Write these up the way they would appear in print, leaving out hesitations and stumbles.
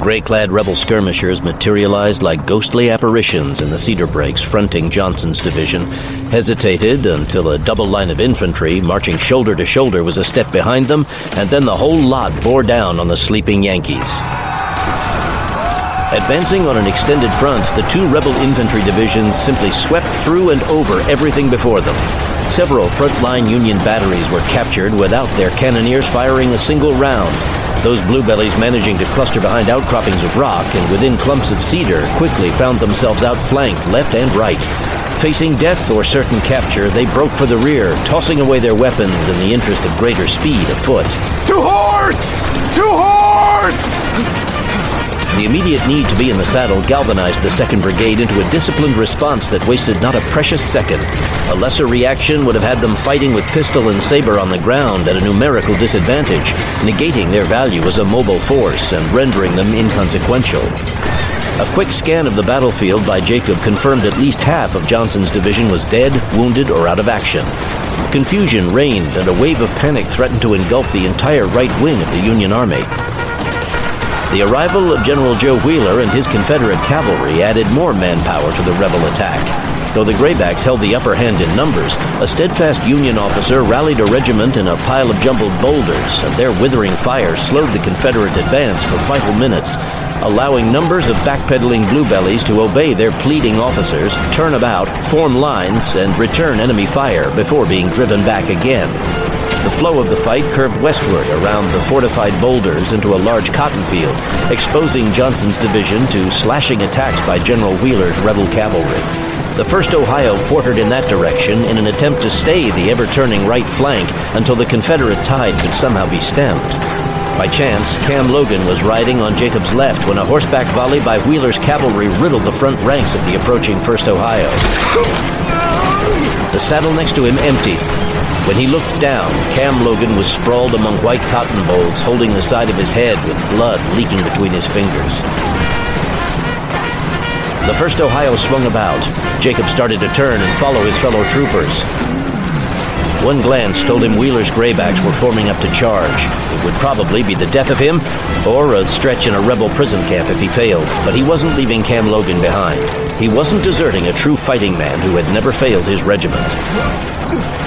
Gray-clad rebel skirmishers materialized like ghostly apparitions in the cedar breaks fronting Johnson's division, hesitated until a double line of infantry marching shoulder to shoulder was a step behind them, and then the whole lot bore down on the sleeping Yankees. Advancing on an extended front, the two rebel infantry divisions simply swept through and over everything before them. Several front-line Union batteries were captured without their cannoneers firing a single round. Those bluebellies managing to cluster behind outcroppings of rock and within clumps of cedar quickly found themselves outflanked left and right. Facing death or certain capture, they broke for the rear, tossing away their weapons in the interest of greater speed afoot. To horse! To horse! The immediate need to be in the saddle galvanized the 2nd Brigade into a disciplined response that wasted not a precious second. A lesser reaction would have had them fighting with pistol and saber on the ground at a numerical disadvantage, negating their value as a mobile force and rendering them inconsequential. A quick scan of the battlefield by Jacob confirmed at least half of Johnson's division was dead, wounded, or out of action. Confusion reigned, and a wave of panic threatened to engulf the entire right wing of the Union Army. The arrival of General Joe Wheeler and his Confederate cavalry added more manpower to the rebel attack. Though the Graybacks held the upper hand in numbers, a steadfast Union officer rallied a regiment in a pile of jumbled boulders, and their withering fire slowed the Confederate advance for vital minutes, allowing numbers of backpedaling bluebellies to obey their pleading officers, turn about, form lines, and return enemy fire before being driven back again. The flow of the fight curved westward around the fortified boulders into a large cotton field, exposing Johnson's division to slashing attacks by General Wheeler's rebel cavalry. The 1st Ohio quartered in that direction in an attempt to stay the ever-turning right flank until the Confederate tide could somehow be stemmed. By chance, Cam Logan was riding on Jacob's left when a horseback volley by Wheeler's cavalry riddled the front ranks of the approaching 1st Ohio. The saddle next to him emptied. When he looked down, Cam Logan was sprawled among white cotton bolls, holding the side of his head with blood leaking between his fingers. The 1st Ohio swung about. Jacob started to turn and follow his fellow troopers. One glance told him Wheeler's Graybacks were forming up to charge. It would probably be the death of him, or a stretch in a rebel prison camp if he failed, but he wasn't leaving Cam Logan behind. He wasn't deserting a true fighting man who had never failed his regiment.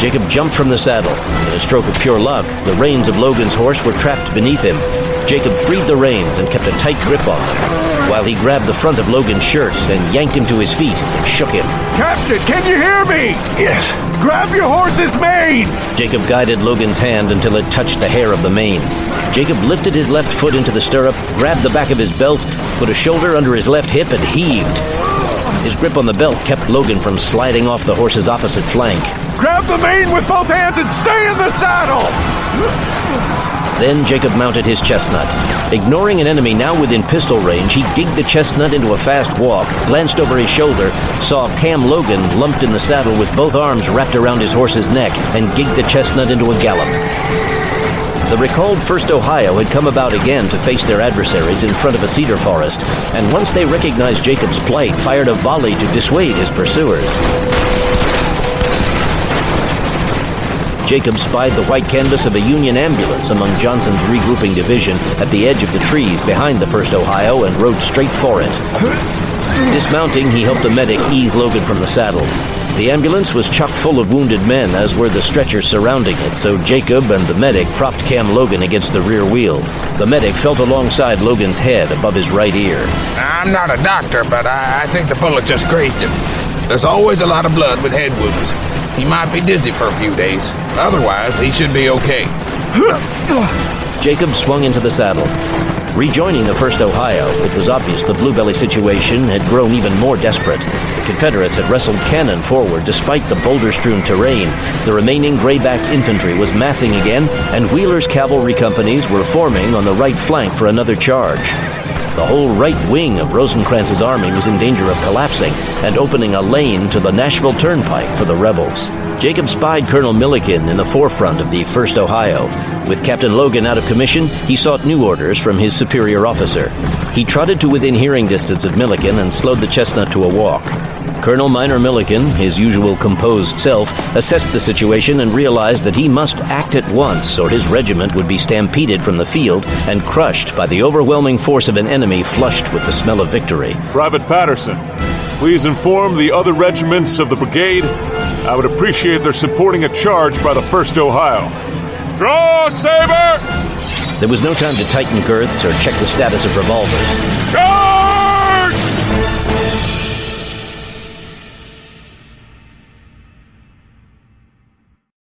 Jacob jumped from the saddle. In a stroke of pure luck, the reins of Logan's horse were trapped beneath him. Jacob freed the reins and kept a tight grip on them, while he grabbed the front of Logan's shirt and yanked him to his feet and shook him. Captain, can you hear me? Yes. Grab your horse's mane! Jacob guided Logan's hand until it touched the hair of the mane. Jacob lifted his left foot into the stirrup, grabbed the back of his belt, put a shoulder under his left hip, and heaved. His grip on the belt kept Logan from sliding off the horse's opposite flank. Grab the mane with both hands and stay in the saddle! Then Jacob mounted his chestnut. Ignoring an enemy now within pistol range, he gigged the chestnut into a fast walk, glanced over his shoulder, saw Cam Logan lumped in the saddle with both arms wrapped around his horse's neck, and gigged the chestnut into a gallop. The recalled 1st Ohio had come about again to face their adversaries in front of a cedar forest, and once they recognized Jacob's plight, fired a volley to dissuade his pursuers. Jacob spied the white canvas of a Union ambulance among Johnson's regrouping division at the edge of the trees behind the 1st Ohio and rode straight for it. Dismounting, he helped a medic ease Logan from the saddle. The ambulance was chock full of wounded men, as were the stretchers surrounding it, so Jacob and the medic propped Cam Logan against the rear wheel. The medic felt alongside Logan's head above his right ear. I'm not a doctor, but I think the bullet just grazed him. There's always a lot of blood with head wounds. He might be dizzy for a few days. Otherwise, he should be okay. Jacob swung into the saddle. Rejoining the 1st Ohio, it was obvious the bluebelly situation had grown even more desperate. The Confederates had wrestled cannon forward despite the boulder-strewn terrain. The remaining Grayback infantry was massing again, and Wheeler's cavalry companies were forming on the right flank for another charge. The whole right wing of Rosecrans's army was in danger of collapsing and opening a lane to the Nashville Turnpike for the rebels. Jacob spied Colonel Milliken in the forefront of the 1st Ohio. With Captain Logan out of commission, he sought new orders from his superior officer. He trotted to within hearing distance of Milliken and slowed the chestnut to a walk. Colonel Minor Milliken, his usual composed self, assessed the situation and realized that he must act at once or his regiment would be stampeded from the field and crushed by the overwhelming force of an enemy flushed with the smell of victory. Private Patterson, please inform the other regiments of the brigade. I would appreciate their supporting a charge by the 1st Ohio. Draw, Saber! There was no time to tighten girths or check the status of revolvers. Charge!